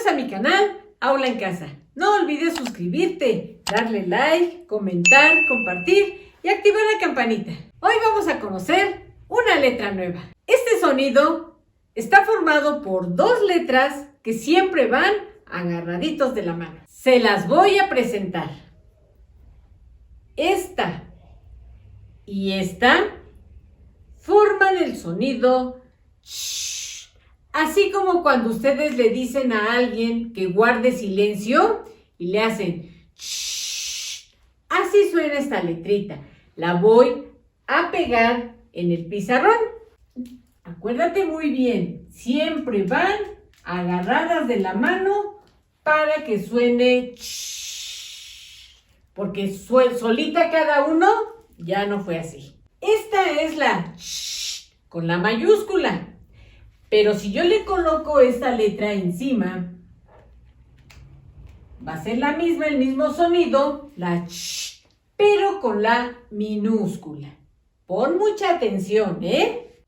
Bienvenidos a mi canal Aula en Casa. No olvides suscribirte, darle like, comentar, compartir y activar la campanita. Hoy vamos a conocer una letra nueva. Este sonido está formado por dos letras que siempre van agarraditos de la mano. Se las voy a presentar. Esta y esta forman el sonido sh, así como cuando ustedes le dicen a alguien que guarde silencio y le hacen sh. Así suena esta letrita. La voy a pegar en el pizarrón. Acuérdate muy bien, siempre van agarradas de la mano para que suene sh, porque solita cada uno ya no fue así. Esta es la sh con la mayúscula, pero si yo le coloco esta letra encima, va a ser la misma, el mismo sonido, la sh, pero con la minúscula. Pon mucha atención,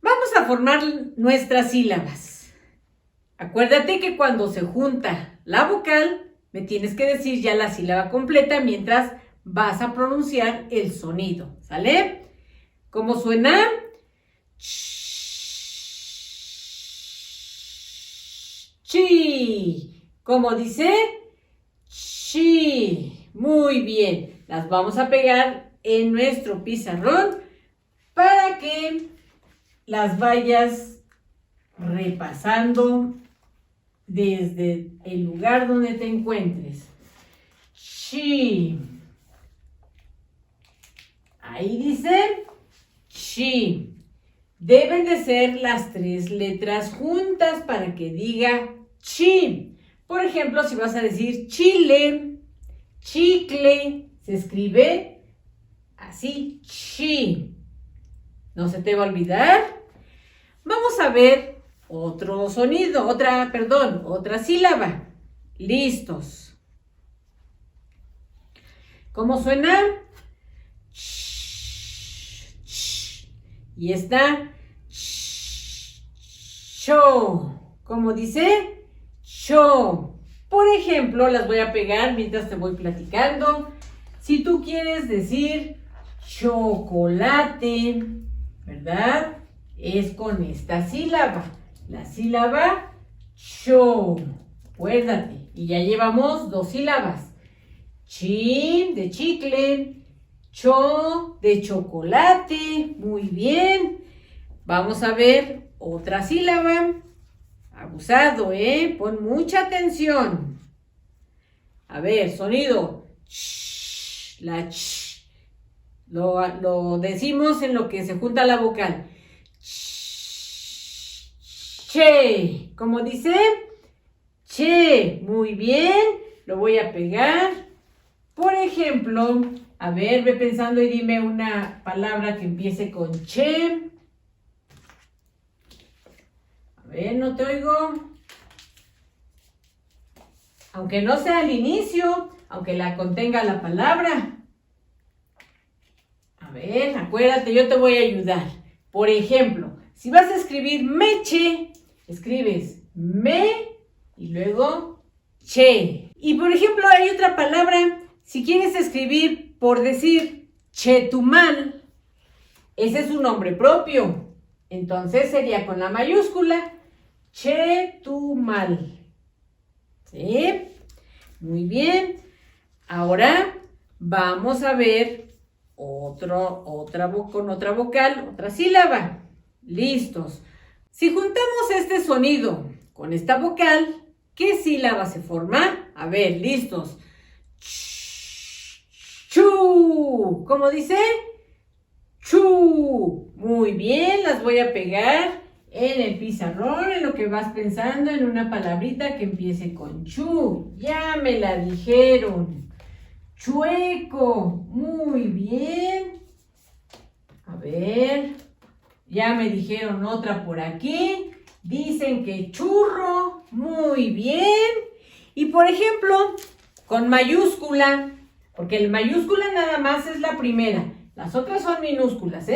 Vamos a formar nuestras sílabas. Acuérdate que cuando se junta la vocal, me tienes que decir ya la sílaba completa mientras vas a pronunciar el sonido, ¿sale? ¿Cómo suena? Chi. ¿Cómo dice? Chi. Muy bien. Las vamos a pegar en nuestro pizarrón para que las vayas repasando desde el lugar donde te encuentres. Chi. Ahí dice chi. Deben de ser las tres letras juntas para que diga chi. Por ejemplo, si vas a decir chile, chicle, se escribe así, chi. No se te va a olvidar. Vamos a ver otro sonido, otra sílaba. Listos. ¿Cómo suena? Y está cho. ¿Cómo dice? Cho. Por ejemplo, las voy a pegar mientras te voy platicando. Si tú quieres decir chocolate, ¿verdad? Es con esta sílaba. La sílaba cho. Acuérdate. Y ya llevamos dos sílabas. Chi de chicle. Cho de chocolate. Muy bien. Vamos a ver otra sílaba. Abusado, Pon mucha atención. A ver, sonido. Ch, la ch. Lo decimos en lo que se junta la vocal. Che. ¿Cómo dice? Che. Muy bien. Lo voy a pegar. Por ejemplo, a ver, ve pensando y dime una palabra que empiece con che. A ver, no te oigo. Aunque no sea al inicio, aunque la contenga la palabra. A ver, acuérdate, yo te voy a ayudar. Por ejemplo, si vas a escribir meche, escribes me y luego che. Y por ejemplo, hay otra palabra. Si quieres escribir, por decir, Chetumal, ese es un nombre propio. Entonces sería con la mayúscula, Chetumal. ¿Sí? Muy bien. Ahora vamos a ver con otra vocal, otra sílaba. Listos. Si juntamos este sonido con esta vocal, ¿qué sílaba se forma? A ver, listos. Chu. ¿Cómo dice? Chu. Muy bien, las voy a pegar en el pizarrón, en lo que vas pensando, en una palabrita que empiece con chu. Ya me la dijeron. Chueco. Muy bien. A ver. Ya me dijeron otra por aquí. Dicen que churro. Muy bien. Y por ejemplo, con mayúscula. Porque el mayúscula nada más es la primera. Las otras son minúsculas,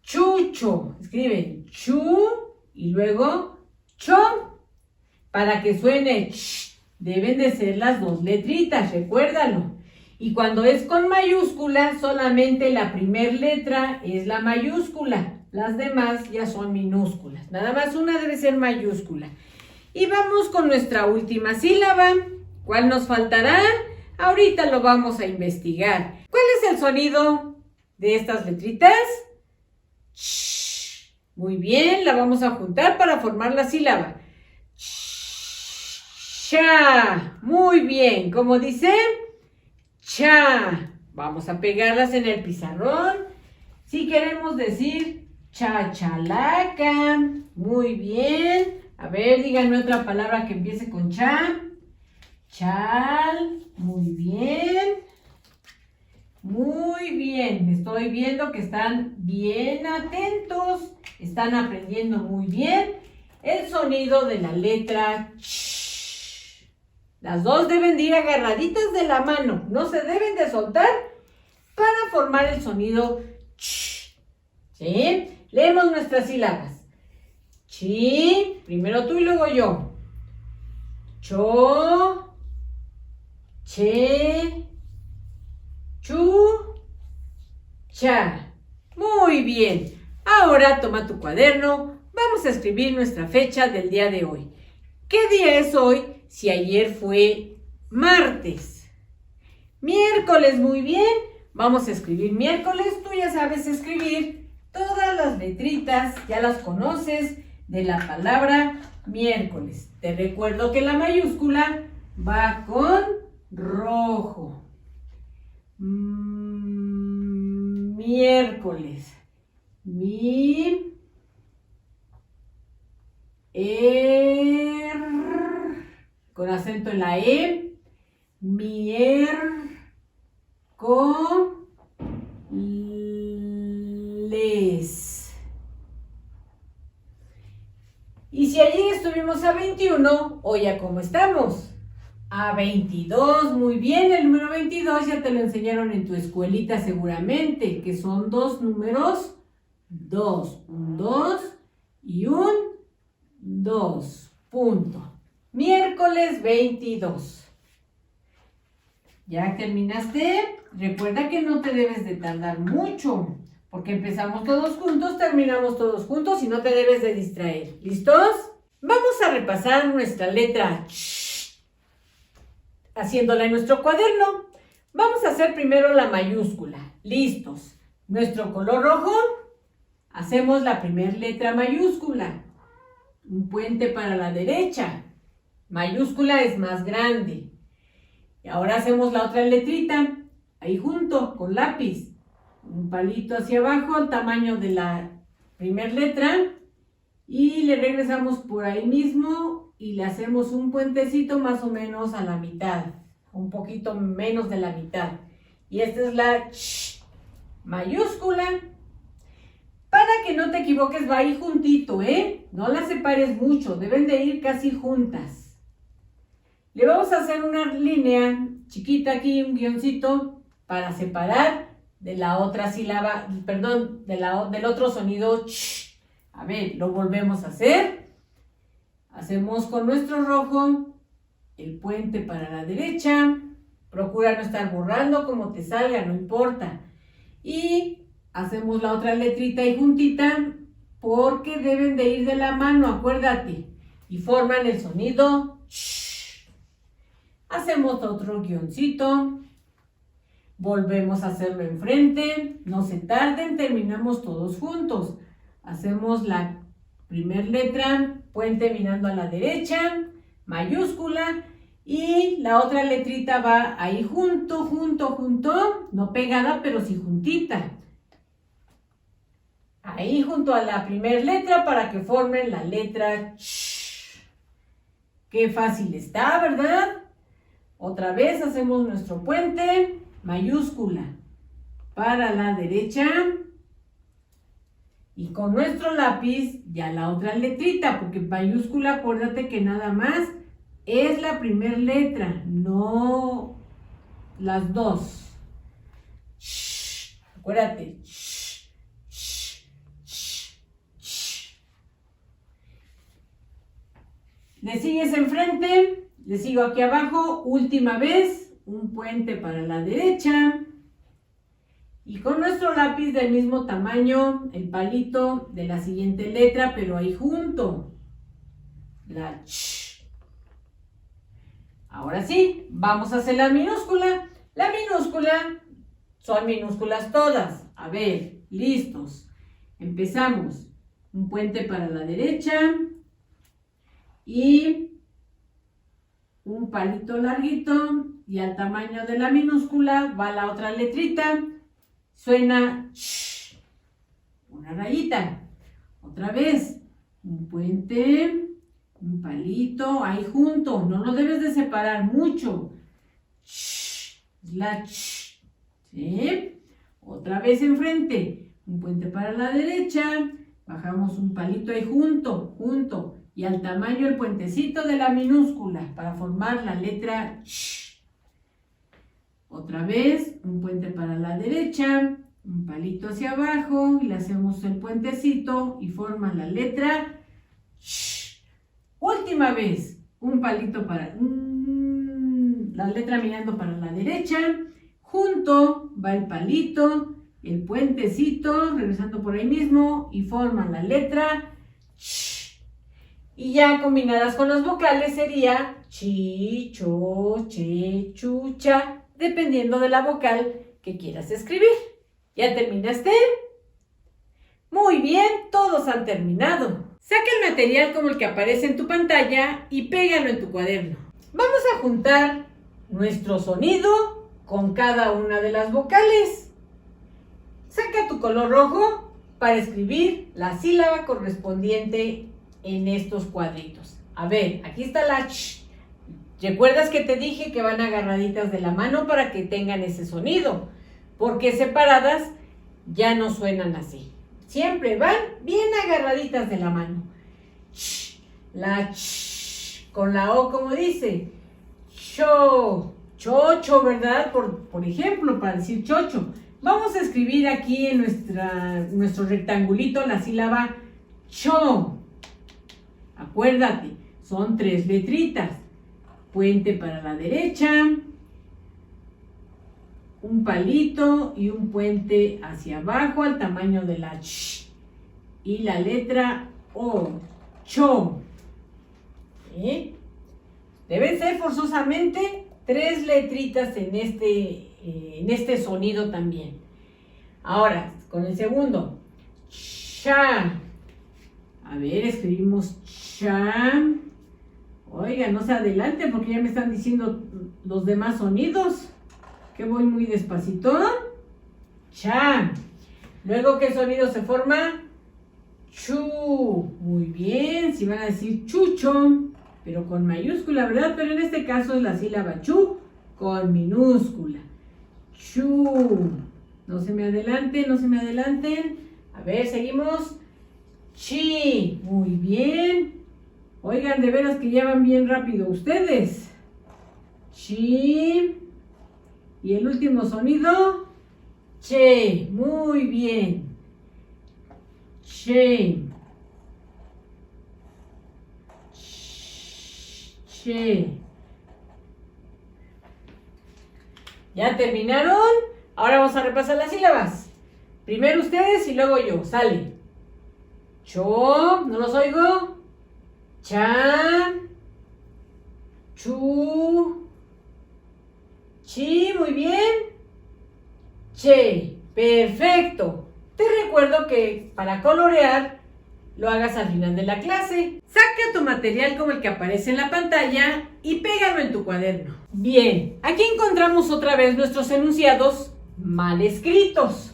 Chucho. Escriben chu y luego cho. Para que suene deben de ser las dos letritas, recuérdalo. Y cuando es con mayúscula, solamente la primera letra es la mayúscula. Las demás ya son minúsculas. Nada más una debe ser mayúscula. Y vamos con nuestra última sílaba. ¿Cuál nos faltará? Ahorita lo vamos a investigar. ¿Cuál es el sonido de estas letritas? Muy bien, la vamos a juntar para formar la sílaba. Cha. Muy bien, ¿cómo dice? Cha. Vamos a pegarlas en el pizarrón. Si queremos decir chachalaca. Muy bien. A ver, díganme otra palabra que empiece con cha. Chal. Muy bien. Muy bien. Estoy viendo que están bien atentos. Están aprendiendo muy bien el sonido de la letra ch. Las dos deben de ir agarraditas de la mano. No se deben de soltar para formar el sonido ch. ¿Sí? Leemos nuestras sílabas. Chi. Primero tú y luego yo. Cho. Che. Chu. Cha. Muy bien. Ahora toma tu cuaderno. Vamos a escribir nuestra fecha del día de hoy. ¿Qué día es hoy? Si ayer fue martes. Miércoles, muy bien. Vamos a escribir miércoles. Tú ya sabes escribir todas las letritas, ya las conoces, de la palabra miércoles. Te recuerdo que la mayúscula va con rojo. Miércoles. Con acento en la E. Miércoles. Y si ayer estuvimos a 21, hoy a cómo estamos. A 22, muy bien, el número 22 ya te lo enseñaron en tu escuelita seguramente, que son dos números, un 2 y un 2, punto. Miércoles 22. ¿Ya terminaste? Recuerda que no te debes de tardar mucho, porque empezamos todos juntos, terminamos todos juntos y no te debes de distraer. ¿Listos? Vamos a repasar nuestra letra ch, haciéndola en nuestro cuaderno. Vamos a hacer primero la mayúscula. ¿Listos? Nuestro color rojo, hacemos la primera letra mayúscula. Un puente para la derecha. Mayúscula es más grande. Y ahora hacemos la otra letrita, ahí junto, con lápiz. Un palito hacia abajo, el tamaño de la primera letra. Y le regresamos por ahí mismo y le hacemos un puentecito más o menos a la mitad. Un poquito menos de la mitad. Y esta es la ch, mayúscula. Para que no te equivoques, va ahí juntito, ¿eh? No las separes mucho, deben de ir casi juntas. Le vamos a hacer una línea chiquita aquí, un guioncito, para separar de la otra sílaba, perdón, del otro sonido ch. A ver, lo volvemos a hacer. Hacemos con nuestro rojo el puente para la derecha. Procura no estar borrando como te salga, no importa. Y hacemos la otra letrita ahí juntita porque deben de ir de la mano, acuérdate. Y forman el sonido sh. Hacemos otro guioncito. Volvemos a hacerlo enfrente. No se tarden, terminamos todos juntos. Hacemos la primera letra, puente mirando a la derecha, mayúscula. Y la otra letrita va ahí junto, no pegada, pero sí juntita. Ahí junto a la primera letra para que formen la letra sh. Qué fácil está, ¿verdad? Otra vez hacemos nuestro puente, mayúscula para la derecha. Y con nuestro lápiz ya la otra letrita, porque mayúscula, acuérdate que nada más es la primera letra, no las dos. Shh, acuérdate. Shh, shh, shh, shh. Le sigues enfrente, le sigo aquí abajo, última vez, un puente para la derecha. Y con nuestro lápiz del mismo tamaño, el palito de la siguiente letra, pero ahí junto. La ch. Ahora sí, vamos a hacer la minúscula. La minúscula son minúsculas todas. A ver, listos. Empezamos. Un puente para la derecha. Y un palito larguito. Y al tamaño de la minúscula va la otra letrita. Suena sh. Una rayita. Otra vez. Un puente. Un palito ahí junto. No lo debes de separar mucho. Sh. La ch. ¿Sí? Otra vez enfrente. Un puente para la derecha. Bajamos un palito ahí junto. Y al tamaño el puentecito de la minúscula para formar la letra sh. Otra vez, un puente para la derecha, un palito hacia abajo y le hacemos el puentecito y forma la letra sh. Última vez, un palito para la letra mirando para la derecha, junto va el palito, el puentecito, regresando por ahí mismo y forman la letra sh. Y ya combinadas con las vocales sería chi, cho, che, chu, cha, dependiendo de la vocal que quieras escribir. ¿Ya terminaste? Muy bien, todos han terminado. Saca el material como el que aparece en tu pantalla y pégalo en tu cuaderno. Vamos a juntar nuestro sonido con cada una de las vocales. Saca tu color rojo para escribir la sílaba correspondiente en estos cuadritos. A ver, aquí está la ch. ¿Recuerdas que te dije que van agarraditas de la mano para que tengan ese sonido? Porque separadas ya no suenan así. Siempre van bien agarraditas de la mano. Ch, la ch, con la O como dice. Cho, chocho, ¿verdad? Por ejemplo, para decir chocho. Vamos a escribir aquí en nuestro rectangulito la sílaba cho. Acuérdate, son 3 letritas. Puente para la derecha, un palito y un puente hacia abajo al tamaño de la ch. Y la letra O, cho. Deben ser forzosamente 3 letritas en este sonido también. Ahora, con el segundo. Cha. A ver, escribimos cha. Oiga, no se adelante porque ya me están diciendo los demás sonidos. Que voy muy despacito. Cha. Luego, ¿qué sonido se forma? Chu. Muy bien, si van a decir chucho, pero con mayúscula, ¿verdad? Pero en este caso es la sílaba chu con minúscula. Chu. No se me adelanten, no se me adelanten. A ver, seguimos. Chi. Muy bien. Oigan, de veras que ya van bien rápido ustedes. Chi. Y el último sonido. Che. Muy bien. Che. Che. ¿Ya terminaron? Ahora vamos a repasar las sílabas. Primero ustedes y luego yo. Sale. Cho. ¿No los oigo? Cha, chu, chi, muy bien, che, perfecto. Te recuerdo que para colorear lo hagas al final de la clase. Saca tu material como el que aparece en la pantalla y pégalo en tu cuaderno. Bien, aquí encontramos otra vez nuestros enunciados mal escritos.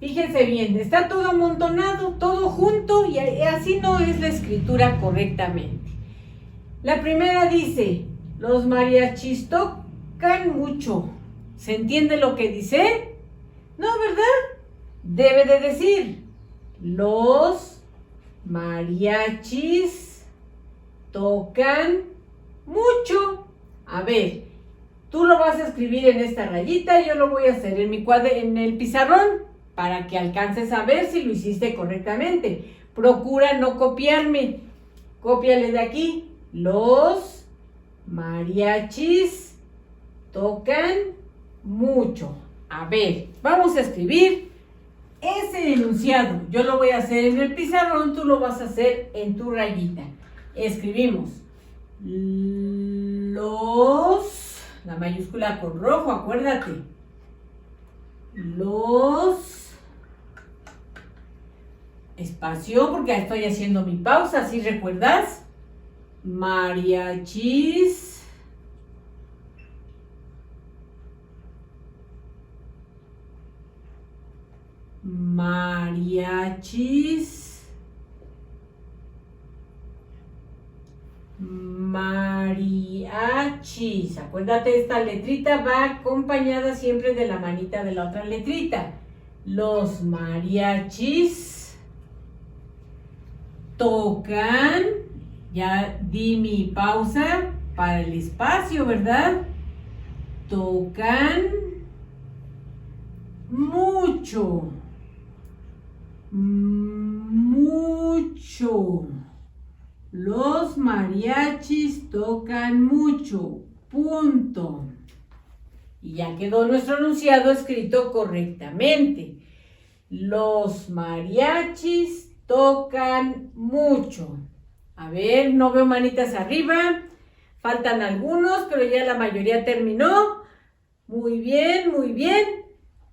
Fíjense bien, está todo amontonado, todo junto y así no es la escritura correctamente. La primera dice, los mariachis tocan mucho. ¿Se entiende lo que dice? No, ¿verdad? Debe de decir, los mariachis tocan mucho. A ver, tú lo vas a escribir en esta rayita, yo lo voy a hacer en el pizarrón, para que alcances a ver si lo hiciste correctamente. Procura no copiarme. Cópiale de aquí. Los mariachis tocan mucho. A ver, vamos a escribir ese enunciado. Yo lo voy a hacer en el pizarrón, tú lo vas a hacer en tu rayita. Escribimos los, la mayúscula con rojo, acuérdate. Los, espacio, porque estoy haciendo mi pausa, ¿sí recuerdas? Mariachis mariachis. Acuérdate, esta letrita va acompañada siempre de la manita de la otra letrita. Los mariachis tocan, ya di mi pausa para el espacio, ¿verdad? Tocan mucho. Mucho. Los mariachis tocan mucho. Punto. Y ya quedó nuestro enunciado escrito correctamente. Los mariachis tocan mucho. A ver, no veo manitas arriba. Faltan algunos, pero ya la mayoría terminó. Muy bien, muy bien.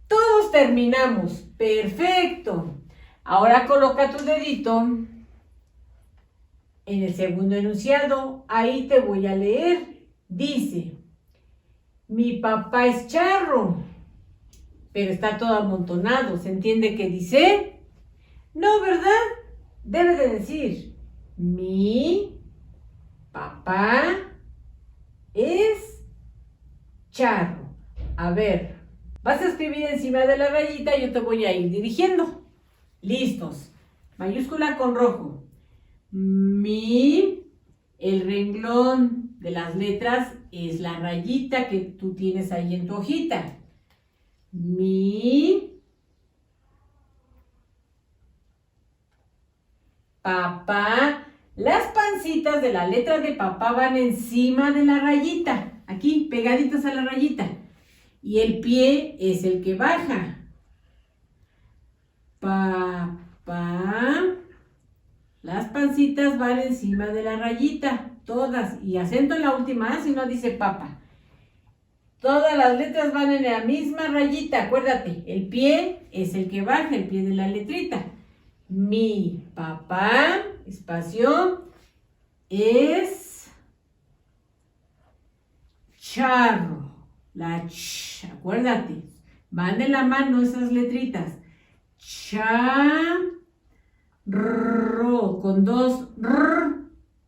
Todos terminamos. Perfecto. Ahora coloca tu dedito en el segundo enunciado. Ahí te voy a leer. Dice, mi papá es charro, pero está todo amontonado. ¿Se entiende qué dice? No, ¿verdad? Debe de decir, mi papá es charro. A ver, vas a escribir encima de la rayita y yo te voy a ir dirigiendo. Listos. Mayúscula con rojo. Mi, el renglón de las letras es la rayita que tú tienes ahí en tu hojita. Mi papá. Las pancitas de la letra de papá van encima de la rayita. Aquí, pegaditas a la rayita. Y el pie es el que baja. Papá. Las pancitas van encima de la rayita. Todas. Y acento en la última, si no dice papa. Todas las letras van en la misma rayita. Acuérdate, el pie es el que baja, el pie de la letrita. Mi papá, espacio, es charro. La ch, acuérdate, van de la mano esas letritas. Charro, con dos r.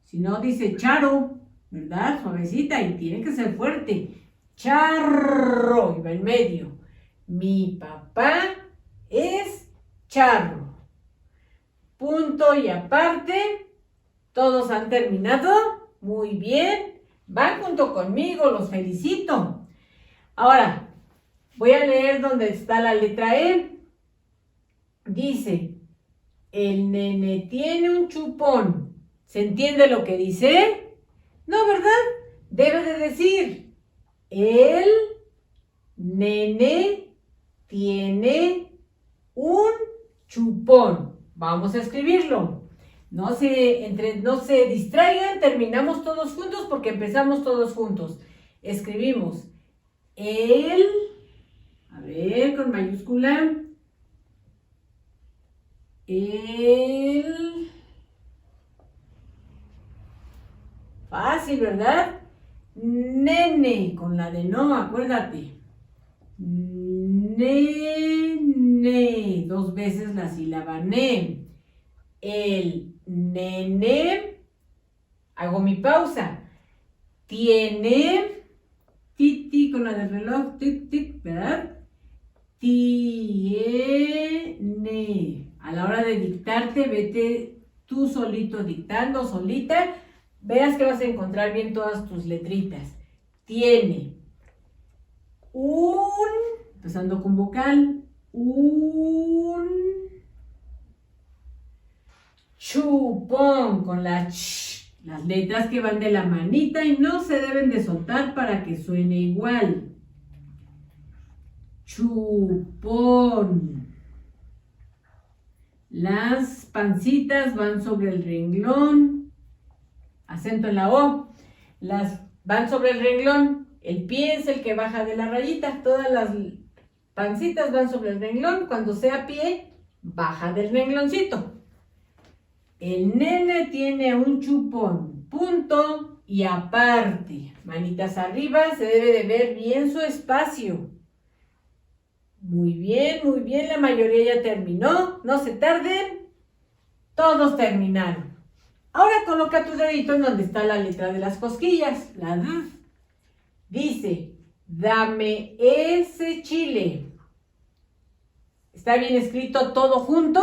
Si no dice charo, ¿verdad? Suavecita y tiene que ser fuerte. Charro, y va en medio. Mi papá es charro. Punto y aparte. Todos han terminado. Muy bien. Van junto conmigo, los felicito. Ahora, voy a leer donde está la letra E. Dice, el nene tiene un chupón. ¿Se entiende lo que dice? No, ¿verdad? Debe de decir, el nene tiene un chupón. Vamos a escribirlo. No se distraigan, terminamos todos juntos porque empezamos todos juntos. Escribimos el, a ver, con mayúscula, el, fácil, ¿verdad? Nene, con la de no, acuérdate. Nene, dos veces la sílaba ne. El nene, hago mi pausa. Tiene, ti, con la del reloj, tic, ¿verdad? Tiene. A la hora de dictarte, vete tú solito dictando, solita. Verás que vas a encontrar bien todas tus letritas. Tiene un, empezando con vocal, un chupón con la ch. Las letras que van de la manita y no se deben de soltar para que suene igual. Chupón. Las pancitas van sobre el renglón. Acento en la O. Las van sobre el renglón. El pie es el que baja de la rayita. Todas las pancitas van sobre el renglón. Cuando sea pie, baja del rengloncito. El nene tiene un chupón. Punto y aparte. Manitas arriba. Se debe de ver bien su espacio. Muy bien, la mayoría ya terminó, no se tarden, todos terminaron. Ahora coloca tu dedito en donde está la letra de las cosquillas, la D. Dice, dame ese chile. ¿Está bien escrito todo junto?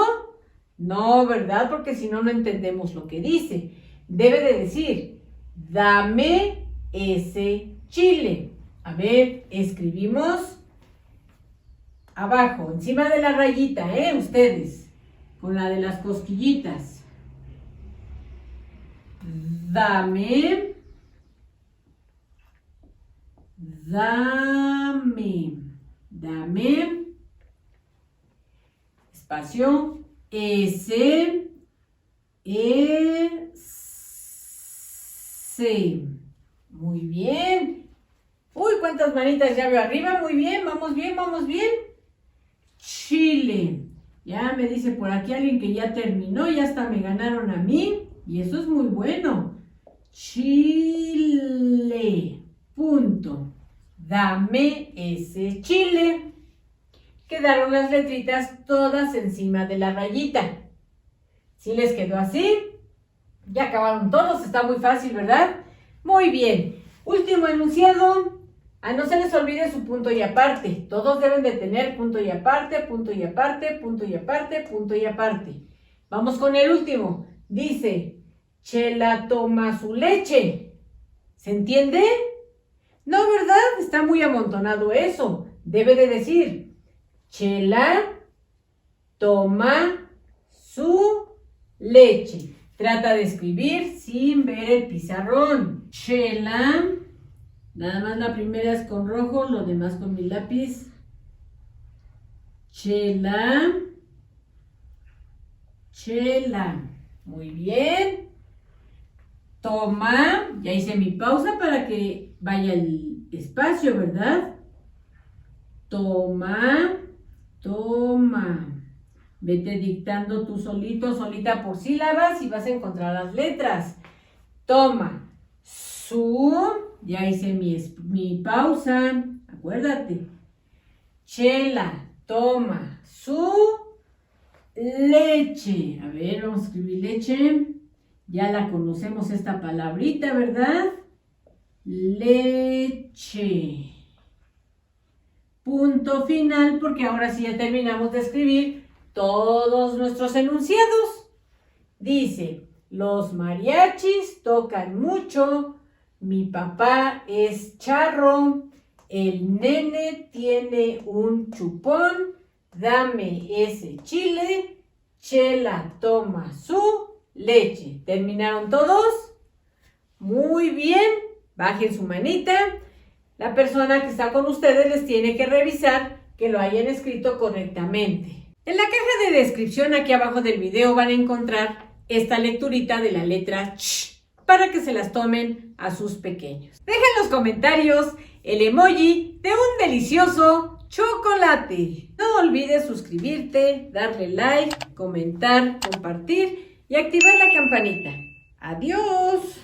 No, ¿verdad? Porque si no, no entendemos lo que dice. Debe de decir, dame ese chile. A ver, escribimos abajo, encima de la rayita, ustedes, con la de las cosquillitas. Dame espacio, ese, muy bien. Uy, cuántas manitas ya veo arriba, muy bien, vamos bien, Chile. Ya me dice por aquí alguien que ya terminó, ya hasta me ganaron a mí. Y eso es muy bueno. Chile. Punto. Dame ese chile. Quedaron las letritas todas encima de la rayita. ¿Sí les quedó así? Ya acabaron todos, está muy fácil, ¿verdad? Muy bien. Último enunciado. No se les olvide su punto y aparte. Todos deben de tener punto y aparte, punto y aparte, punto y aparte, punto y aparte. Vamos con el último. Dice, Chela toma su leche. ¿Se entiende? No, ¿verdad? Está muy amontonado eso. Debe de decir, Chela toma su leche. Trata de escribir sin ver el pizarrón. Chela. Nada más la primera es con rojo, lo demás con mi lápiz. Chela. Muy bien. Toma. Ya hice mi pausa para que vaya el espacio, ¿verdad? Toma. Vete dictando tú solito, solita por sílabas y vas a encontrar las letras. Toma. Ya hice mi pausa, acuérdate. Chela toma su leche. A ver, vamos a escribir leche. Ya la conocemos esta palabrita, ¿verdad? Leche. Punto final, porque ahora sí ya terminamos de escribir todos nuestros enunciados. Dice, los mariachis tocan mucho. Mi papá es charro, el nene tiene un chupón, dame ese chile, Chela toma su leche. ¿Terminaron todos? Muy bien, bajen su manita. La persona que está con ustedes les tiene que revisar que lo hayan escrito correctamente. En la caja de descripción aquí abajo del video van a encontrar esta lecturita de la letra ch, para que se las tomen a sus pequeños. Dejen en los comentarios el emoji de un delicioso chocolate. No olvides suscribirte, darle like, comentar, compartir y activar la campanita. ¡Adiós!